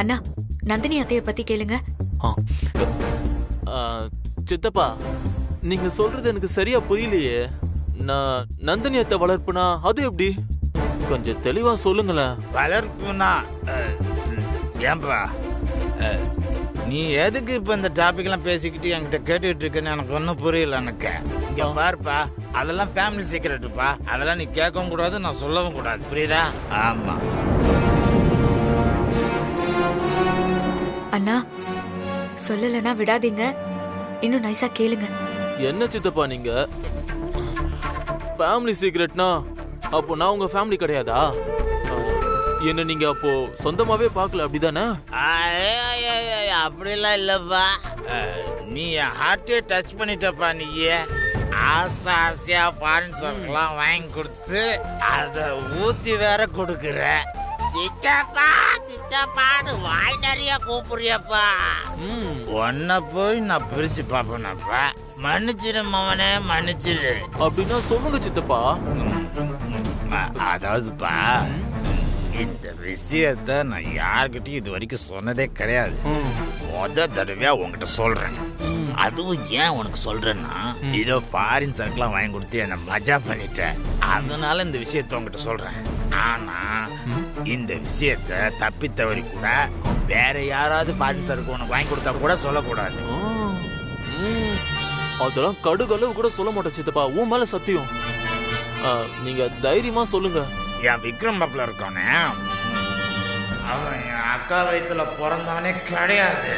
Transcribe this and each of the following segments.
அண்ணா, நந்தினி அத்தைய பத்தி கேளுங்க. சித்தப்பா, நீங்க சொல்றது எனக்கு சரியா புரியலையே. நான் நந்தினி அத்தை வளர்ப்புனா அது எப்படி? கொஞ்சம் தெளிவா சொல்லுங்களேன். வளர்ப்புனா ஏன்பா நீ எதுக்கு இப்ப இந்த டாபிக் எல்லாம் பேசிக்கிட்டு என்கிட்ட கேட்டுக்கிட்டு இருக்கேன்னு எனக்கு ஒன்னும் புரியல. எனக்கு இங்க பாருப்பா, அதெல்லாம் ஃபேமிலி சீக்ரெட்டுப்பா. அதெல்லாம் நீ கேட்கவும் கூடாது, நான் சொல்லவும் கூடாது, புரியுதா? ஆமா அண்ணா, சொல்லலனா விடாதீங்க, இன்னும் நைஸா கேளுங்க. என்ன சித்தப்பா நீங்க ஃபேமிலி சீக்ரெட்னா அப்போ நான் உங்க ஃபேமிலி கிடையாதா? என்ன நீங்க அப்போ சொந்தமாவே பார்க்கல, அப்படிதானே? அப்படிலாம் இல்லப்பா, நீ என் ஹார்ட்டே டச் பண்ணிட்டப்பா. நீ ஆசை ஆசையா ஃபாரின் சரக்குலாம் வாங்கி கொடுத்து அதை ஊத்தி வேற கொடுக்குற. சித்தப்பா சித்தப்பான்னு வாய் நிறைய கூப்பிடுறியப்பா. உன்னை போய் நான் பிரிச்சு பாப்பேனப்பா. மன்னிச்சிடு மவனே, மன்னிச்சிடு. அப்படின்னா சொல்லுங்க சித்தப்பா. அதாவதுப்பா, இந்த விஷயத்த நான் யார்கிட்டயும் இது வரைக்கும் சொன்னதே கிடையாது. முத தடவையா உங்ககிட்ட சொல்றேன். அதுவும் ஏன் உனக்கு சொல்றேன்னா, இதோ ஃபாரின் சரக்குலாம் வாங்கி கொடுத்து என்ன மஜா பண்ணிட்டேன், அதனால இந்த விஷயத்த உங்ககிட்ட சொல்றேன். ஆனா இந்த விஷயத்த தப்பி தவறி கூட வேற யாராவது ஃபாரின் சரக்கு உனக்கு வாங்கி கொடுத்தா கூட சொல்லக்கூடாது. அதெல்லாம் கடுகளவு கூட சொல்ல மாட்டேன் சித்தப்பா, உன் மேல சத்தியம். நீங்க தைரியமா சொல்லுங்க. என் விக்ரம் பாப்ல இருக்கானே, அவன் என் அக்கா வயித்துல பிறந்தவனே கிடையாது.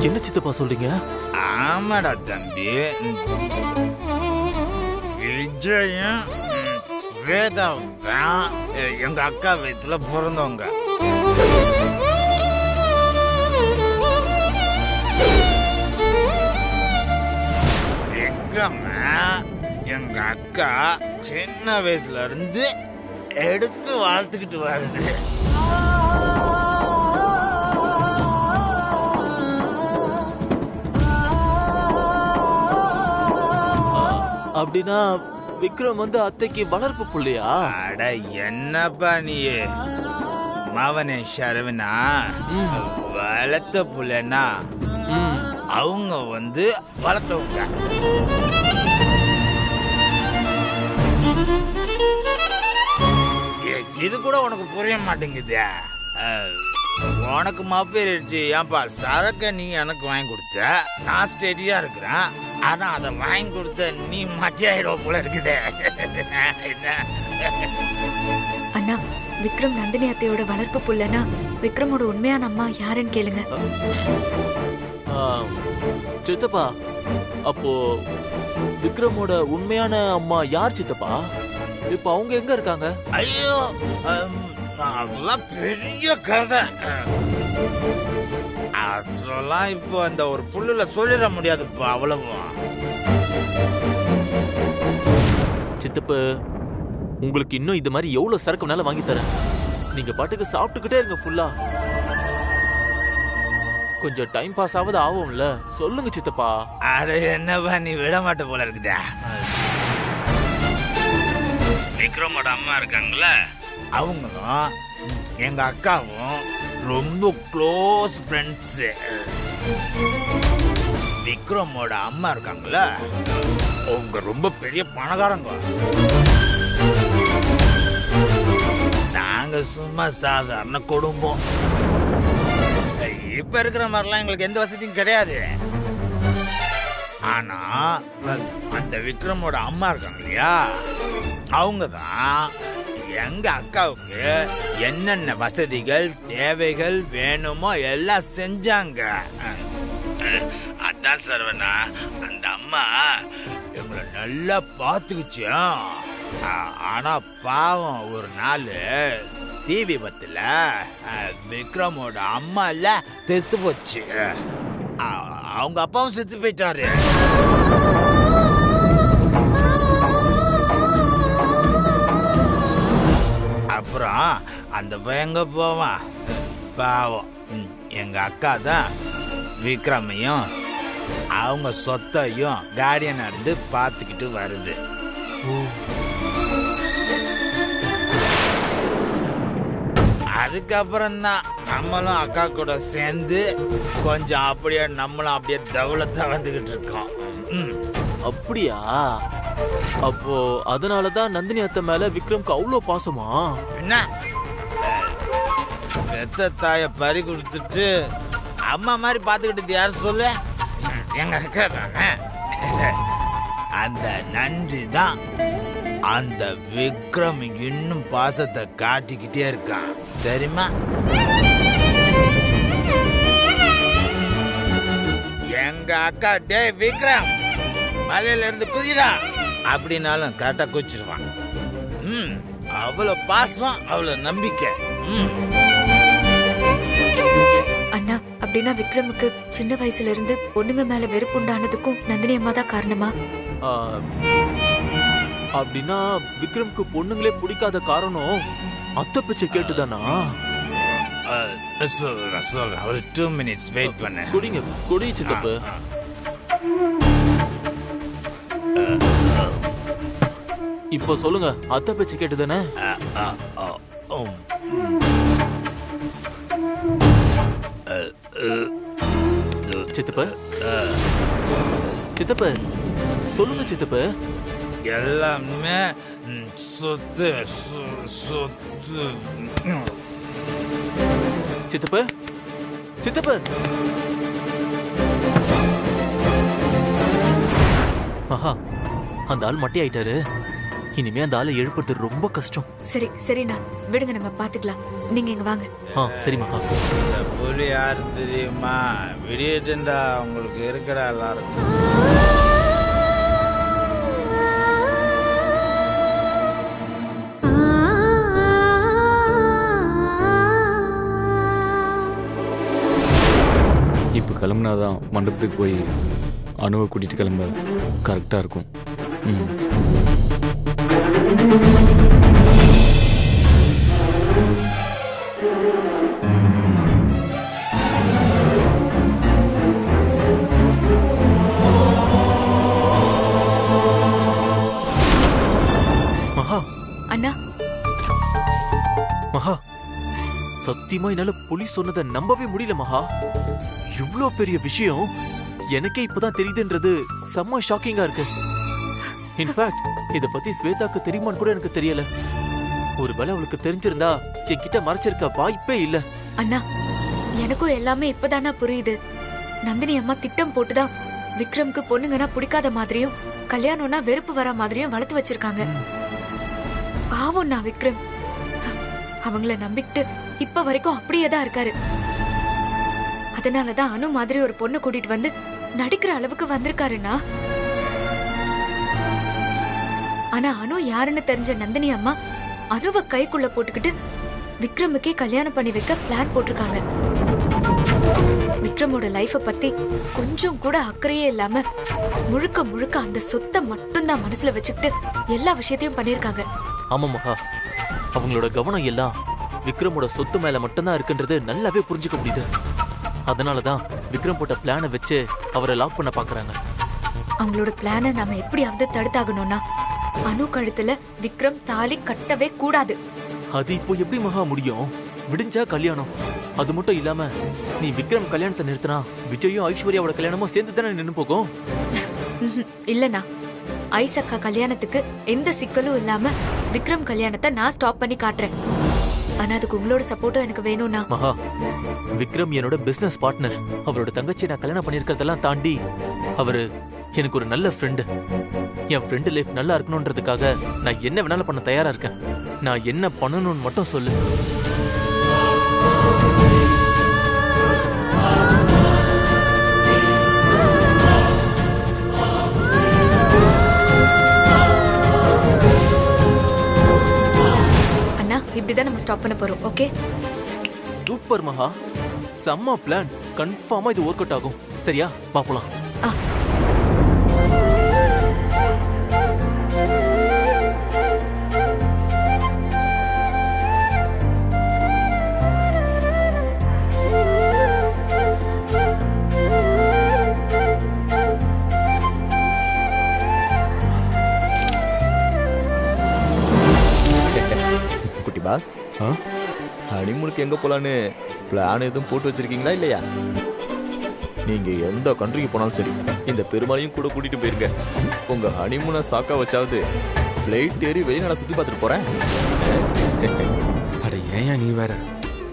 என்ன சித்தப்பா சொல்றீங்க? ஆமாடா தம்பி, விஜயும் ஸ்வேதாவும் தான் எங்க அக்கா வயித்துல பிறந்தவங்க. விக்ரம் எங்க அக்கா சின்ன வயசுல இருந்து எடுத்து வளர்த்துக்கிட்டு வருது. அப்படின்னா விக்ரம் வந்து அத்தைக்கு வளர்ப்பு புள்ளையா? அட என்னப்பா நீ மவனே ஷரவனா, வளர்த்த புள்ளனா அவங்க வந்து வளர்த்தவங்க. இது கூட உனக்கு புரிய மாட்டேங்குது. உனக்கு மாப்பேறிடுச்சு. ஏன்பா சரக்க நீ எனக்கு வாங்கி கொடுத்த, நான் ஸ்டெடியா இருக்கிறேன். ஆனா அதை வாங்கி கொடுத்த நீ மட்டியாயிடுவ போல இருக்குது. அண்ணா, விக்ரம் நந்தினி அத்தையோட வளர்ப்பு புள்ளனா விக்ரமோட உண்மையான அம்மா யாருன்னு கேளுங்க. சித்தப்பா, அப்போ விக்ரமோட உண்மையான அம்மா யார் சித்தப்பா? இப்ப அவங்க எங்க இருக்காங்க? ஐயோ, அதெல்லாம் பெரிய கதை. அதெல்லாம் இப்போ அந்த ஒரு புல்லுல சொல்லிட முடியாதுப்பா, அவ்வளவு. சித்தப்பு, உங்களுக்கு இன்னும் இது மாதிரி எவ்வளவு சரக்கு வேணாலும் வாங்கி தரேன். நீங்க பாட்டுக்கு சாப்பிட்டுக்கிட்டே இருங்க ஃபுல்லா. கொஞ்சம் டைம் பாஸ் ஆவது ஆகும்ல, சொல்லுங்க சித்தப்பா. அட என்னப்பா நீ விட மாட்ட போல இருக்குதா? விக்ரமோட அம்மா இருக்காங்கள, அவங்களும் எங்க அக்காவும் ரொம்ப க்ளோஸ் ஃப்ரெண்ட்ஸ். விக்ரமோட அம்மா இருக்காங்கள, அவங்க ரொம்ப பெரிய பணக்காரங்க. நாங்க சும்மா சாதாரண குடும்பம். இப்ப இருக்கிற மாதிரிலாம் எங்களுக்கு எந்த வசதியும் கிடையாது. ஆனா அந்த விக்ரமோட அம்மா இருக்காங்க இல்லையா, அவங்க தான் எங்க அக்காவுக்கு என்னென்ன வசதிகள் தேவைகள் வேணுமோ எல்லாம் செஞ்சாங்க. அதான் சரவணா, அந்த அம்மா எங்களை நல்லா பார்த்துக்குச்சு. ஆனா பாவம், ஒரு நாள் தீ விபத்துல விக்ரமோட அம்மா இல்ல செத்து போச்சு. அவங்க அப்பாவும் செத்து போயிட்டாரு. அப்புறம் அந்த பையன் எங்க போவான்? பாவம். எங்க அக்கா தான் விக்ரமையும் அவங்க சொத்தையும் கார்டியனா இருந்து பார்த்துக்கிட்டு வருது. அதுக்கப்புறம் தான் நம்மளும் அக்கா கூட சேர்ந்து கொஞ்சம் அப்படியே நம்மளும் அப்படியே தவளத்தை வந்துகிட்டு இருக்கோம். அப்படியா? அப்போ அதனாலதான் நந்தினி அத்தை மேல விக்ரம்க்கு அவ்வளோ பாசமா? என்ன பெத்த தாய பறி கொடுத்துட்டு அம்மா மாதிரி பார்த்துக்கிட்டு யார் சொல்லு? எங்க அக்கா தானே. அந்த நன்றி தான் அந்த விக்ரம் இன்னும் பாசத்தை காட்டிக்கிட்டே இருக்கான் தெரியுமா? எங்க அக்கா டே விக்ரம் மலையில இருந்து குதிரா அப்படின்னாலும் கரெக்டா குச்சிருவான். அவ்வளவு பாசம், அவ்வளவு நம்பிக்கை. அண்ணா, அப்படின்னா விக்ரமுக்கு சின்ன வயசுல இருந்து பொண்ணுங்க மேல வெறுப்பு உண்டானதுக்கும் நந்தினி அம்மா தான் காரணமா? அப்படின்னா விக்ரம்க்கு பொண்ணுங்களே பிடிக்காத காரணம் அத்தை பிச்சை கேட்டுதானா? சொல்றேன், ஒரு 2 minutes வெயிட் பண்ண. குடிங்க, குடி சித்தப்பு. இப்போ சொல்லுங்க, அத்தை பேச்சு கேட்டுதானே? சித்தப்பு, சித்தப்பு சொல்லுங்க சித்தப்பு. எல்லாமே சொத்து சொத்து. சித்தப்பு, சித்தப்பு. ஆஹா, அந்த ஆள் மட்டி ஆயிட்டாரு. இனிமே அந்த ஆளை எழுப்புறது ரொம்ப கஷ்டம். சரி சரிண்ணா, விடுங்க, நம்ம பாத்துக்கலாம். நீங்க இங்க வாங்க. சரி மகா. இந்த புலி யாரு தெரியுமா? விடியட்டுண்டா உங்களுக்கு இருக்கடா எல்லாருக்கும். இப்போ கிளம்புனாதான் மண்டபத்துக்கு போய் அணுவை கூட்டிட்டு கிளம்ப கரெக்டாக இருக்கும். மகா. அண்ணா. மகா, சத்தியமா என்னால புலி சொன்னதை நம்பவே முடியல மகா. இவ்ளோ பெரிய விஷயம் எனக்கே இப்பதான் தெரியுதுன்றது செம்ம ஷாக்கிங்கா இருக்கு. இன்ஃபேக்ட் இத பத்தி ஸ்வேதாக்கு தெரியுமான்னு கூட எனக்கு தெரியல. ஒருவேளை அவளுக்கு தெரிஞ்சிருந்தா என்கிட்ட மறைச்சிருக்க வாய்ப்பே இல்ல. அண்ணா, எனக்கும் எல்லாமே இப்பதானா புரியுது. நந்தினி அம்மா திட்டம் போட்டுதான் விக்ரம்க்கு பொண்ணுங்கன்னா பிடிக்காத மாதிரியும் கல்யாணம்னா வெறுப்பு வர மாதிரியும் வளர்த்து வச்சிருக்காங்க. பாவம் நான் விக்ரம் அவங்கள நம்பிக்கிட்டு இப்ப வரைக்கும் அப்படியேதான் இருக்காரு. அதனாலதான் அனு மாதிரி ஒரு பொண்ணை கூட்டிட்டு வந்து நடிக்கிற அளவுக்கு வந்திருக்காருன்னா. ஆனா அனு யாருன்னு தெரிஞ்ச நந்தினி அம்மா அனுவை கைக்குள்ள போட்டுக்கிட்டு விக்ரமுக்கே கல்யாணம் பண்ணி வைக்க பிளான் போட்டிருக்காங்க. விக்ரமோட லைஃப பத்தி கொஞ்சம் கூட அக்கறையே இல்லாம முழுக்க முழுக்க அந்த சொத்தை மட்டும்தான் மனசுல வச்சுக்கிட்டு எல்லா விஷயத்தையும் பண்ணிருக்காங்க. ஆமா மகா, அவங்களோட கவனம் எல்லாம் விக்ரமோட சொத்து மேல மட்டும்தான் இருக்குன்றது நல்லாவே புரிஞ்சுக்க முடியுது. அதனாலதான் விக்ரம் போட்ட பிளானை வச்சு அவரை லாக் பண்ண பாக்குறாங்க. அவங்களோட பிளானை நாம எப்படியாவது தடுத்தாகணும்னா அனு கழுத்துல விக்ரம் தாலி கட்டவே கூடாது. அது இப்போ எப்படி மகா முடியும்? விடிஞ்சா கல்யாணம். அது மட்டும் இல்லாம நீ விக்ரம் கல்யாணத்தை நிறுத்தினா விஜயும் ஐஸ்வர்யாவோட கல்யாணமும் சேர்ந்து தானே நின்னு போகும். இல்லனா ஐசக்கா கல்யாணத்துக்கு எந்த சிக்கலும் இல்லாம விக்ரம் கல்யாணத்தை நான் ஸ்டாப் பண்ணி காட்டுறேன். ஆனா அதுக்கு உங்களோட சப்போர்ட்டும் எனக்கு வேணும்னா. மகா, விக்ரம் என்னோட பிசினஸ் பார்ட்னர். அவரோட தங்கச்சி நான் கல்யாணம் பண்ணிருக்கிறதெல்லாம் தாண்டி அவரு எனக்கு ஒரு நல்ல ஃப்ரெண்டு. என் ஃப்ரெண்டு லைஃப் நல்லா இருக்கணும்ன்றதுக்காக நான் என்ன வேணாலும் பண்ண தயாரா இருக்கேன். நான் என்ன பண்ணணும்னு மட்டும் சொல்லு. அண்ணா, இப்படிதான் நம்ம ஸ்டாப் பண்ண போறோம். ஓகே, சூப்பர் மகா, செம்ம பிளான். கன்ஃபார்மா இது ஒர்க் அவுட் ஆகும். சரியா, பாப்பலாம். ஹனிமூனுக்கு எங்கே போகலான்னு பிளான் எதுவும் போட்டு வச்சிருக்கீங்களா இல்லையா? நீங்கள் எந்த கண்ட்ரிக்கு போனாலும் சரி இந்த பெருமாளையும் கூட கூட்டிகிட்டு போயிருங்க. உங்கள் ஹனிமூனை சாக்கா வச்சாவது ஃப்ளைட் ஏறி வெளிநாட சுற்றி பார்த்துட்டு போகிறேன். அட ஏன் நீ வேற,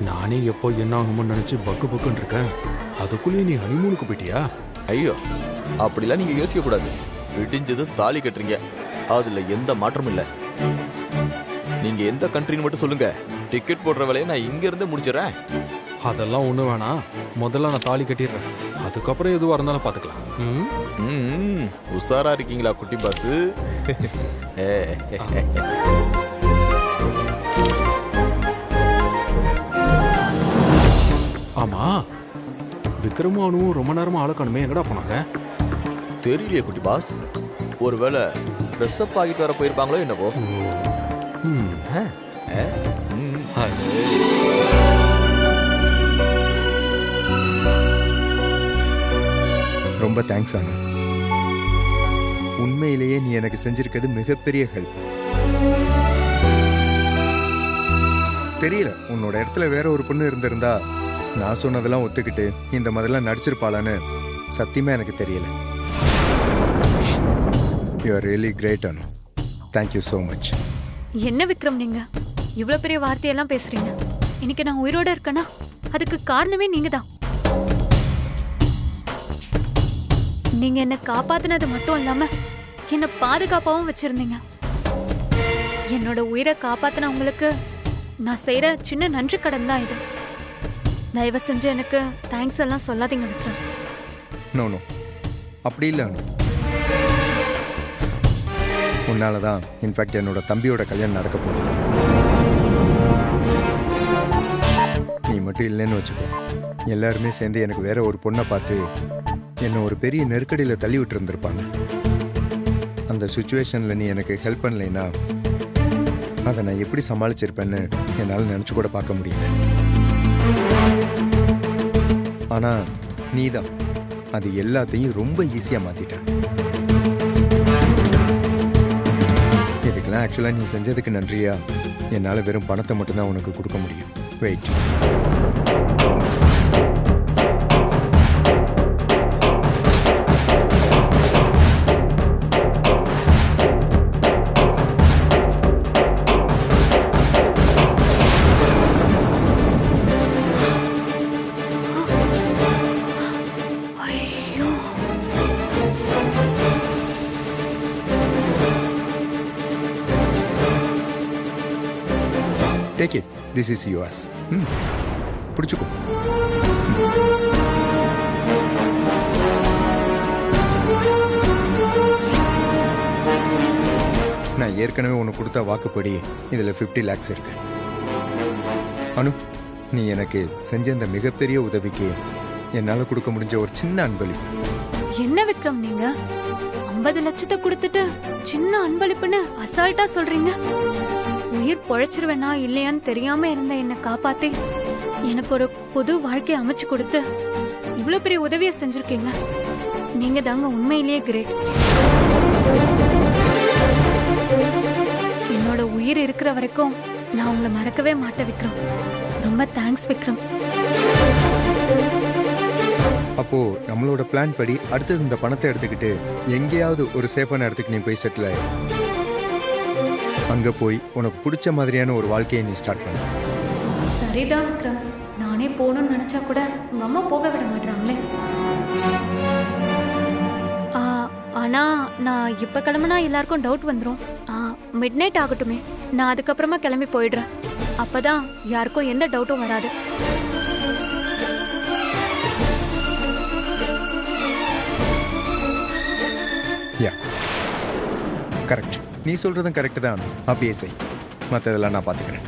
நானே எப்போ என்ன ஆகும்னு நினச்சி பக்குன்னு இருக்கேன். அதுக்குள்ளேயே நீ ஹனிமூனுக்கு போயிட்டியா? ஐயோ, அப்படிலாம் நீங்கள் யோசிக்கக்கூடாது. விடிஞ்சது தாலி கட்டுறீங்க, அதில் எந்த மாற்றமும் இல்லை. நீங்கள் எந்த கண்ட்ரின்னு மட்டும் சொல்லுங்கள், டிக்கெட் போடுற வேலையை நான் இங்கேருந்து முடிச்சிடறேன். அதெல்லாம் ஒன்றும் வேணாம், முதல்ல நான் தாலி கட்டிடுறேன், அதுக்கப்புறம் எதுவாக இருந்தாலும் பார்த்துக்கலாம். உஷாரா இருக்கீங்களா குட்டி பாசு? ஆமா, விக்ரமும் அனுவும் ரொம்ப நேரமா ஆளுக்கணுமே, எங்கடா போனாங்க? தெரியலையே குட்டி பாஸ், ஒருவேளை ட்ரெஸ்அப் ஆகிட்டு வர போயிருப்பாங்களோ என்னவோ. ரொம்ப தேங்க்ஸ் அனு. உண்மையிலேயே நீ எனக்கு செஞ்சிருக்கிறது மிகப்பெரிய ஹெல்ப். தெரியல, உன்னோட இடத்துல வேற ஒரு பொண்ணு இருந்திருந்தா நான் சொன்னதெல்லாம் ஒத்துக்கிட்டு இந்த மாதிரிலாம் நடிச்சிருப்பாளான்னு சத்தியமா எனக்கு தெரியல. You are really great Anu. Thank you so much. என்ன விக்ரம், நீங்க இவ்வளவு பெரிய வார்த்தையெல்லாம் பேசுறீங்க. இன்னைக்கு நான் உயிரோட இருக்கேனா அதுக்கு காரணமே நீங்க தான். நீங்க என்ன காப்பாத்தினது மட்டும் இல்லாம என்ன பாதுகாப்பாவும் வச்சிருந்தீங்க. என்னோட உயிரை காப்பாத்தின உங்களுக்கு நான் செய்யற சின்ன நன்றி கடன் தான் இது. தயவு செஞ்சு எனக்கு தேங்க்ஸ் எல்லாம் சொல்லாதீங்க விக்ரம். நோ நோ, அப்படி இல்லை அனு. உன்னால தான் இன்ஃபேக்ட் என்னோட தம்பியோட கல்யாணம் நடக்க போகுது. நீ மட்டும் இல்லைன்னு வச்சுக்கோ, எல்லாருமே சேர்ந்து எனக்கு வேற ஒரு பொண்ணை பார்த்து என்னை ஒரு பெரிய நெருக்கடியில் தள்ளி விட்டு இருந்திருப்பாங்க. அந்த சுச்சுவேஷனில் நீ எனக்கு ஹெல்ப் பண்ணலைன்னா அதை நான் எப்படி சமாளிச்சிருப்பேன்னு என்னால் நினச்சி கூட பார்க்க முடியல. ஆனால் நீ தான் அது எல்லாத்தையும் ரொம்ப ஈஸியாக மாற்றிட்ட. இதுக்கெல்லாம் ஆக்சுவலாக நீ செஞ்சதுக்கு நன்றியா என்னால் வெறும் பணத்தை மட்டும்தான் உனக்கு கொடுக்க முடியும். Wait. Take it. This is yours. பிடிச்சுக்கோ. நான் ஏற்கனவே உனக்கு கொடுத்த வாக்குப்படி இதில் 50 lakhs இருக்கு. அனு, நீ எனக்கு செஞ்ச இந்த மிகப்பெரிய உதவிக்கு என்னால் கொடுக்க முடிஞ்ச ஒரு சின்ன அன்பளிப்பு. என்ன விக்ரம், நீங்க 50 லட்சத்தை கொடுத்துட்டு சின்ன அன்பளிப்புன்னு அசால்ட்டா சொல்றீங்க. உயிர் பொழைச்சிருவேனா இல்லையான்னு தெரியாம இருந்த என்னை காப்பாத்தி எனக்கு ஒரு புது வாழ்க்கையை அமைச்சு கொடுத்து இவ்வளவு பெரிய உதவியை செஞ்சிருக்கீங்க. நீங்க தாங்க உண்மையிலேயே கிரேட். என்னோட உயிர் இருக்கிற வரைக்கும் நான் உங்களை மறக்கவே மாட்டேன் விக்ரம். ரொம்ப தேங்க்ஸ் விக்ரம். அப்போ நம்மளோட பிளான் படி அடுத்தது இந்த பணத்தை எடுத்துக்கிட்டு எங்கேயாவது ஒரு சேஃபான இடத்துக்கு நீ போய் செட்டில் ஆயிரு. அங்க போய் உனக்கு பிடிச்ச மாதிரியான ஒரு வாழ்க்கையை நீ ஸ்டார்ட் பண்ண. சரிதான் விக்ரம், நானே போகணும்னு நினைச்சா கூட உங்க அம்மா போக விட மாட்டாங்களே. ஆனா நான் இப்ப கிளம்புனா எல்லாருக்கும் டவுட் வந்துடும். மிட் நைட் ஆகட்டுமே, நான் அதுக்கப்புறமா கிளம்பி போயிடுறேன். அப்பதான் யாருக்கும் எந்த டவுட்டும் வராது. யா, கரெக்ட். நீ சொல்றதும் கரெக்ட் தான். அப்படியே செய், மற்றதெல்லாம் நான் பார்த்துக்கிறேன்.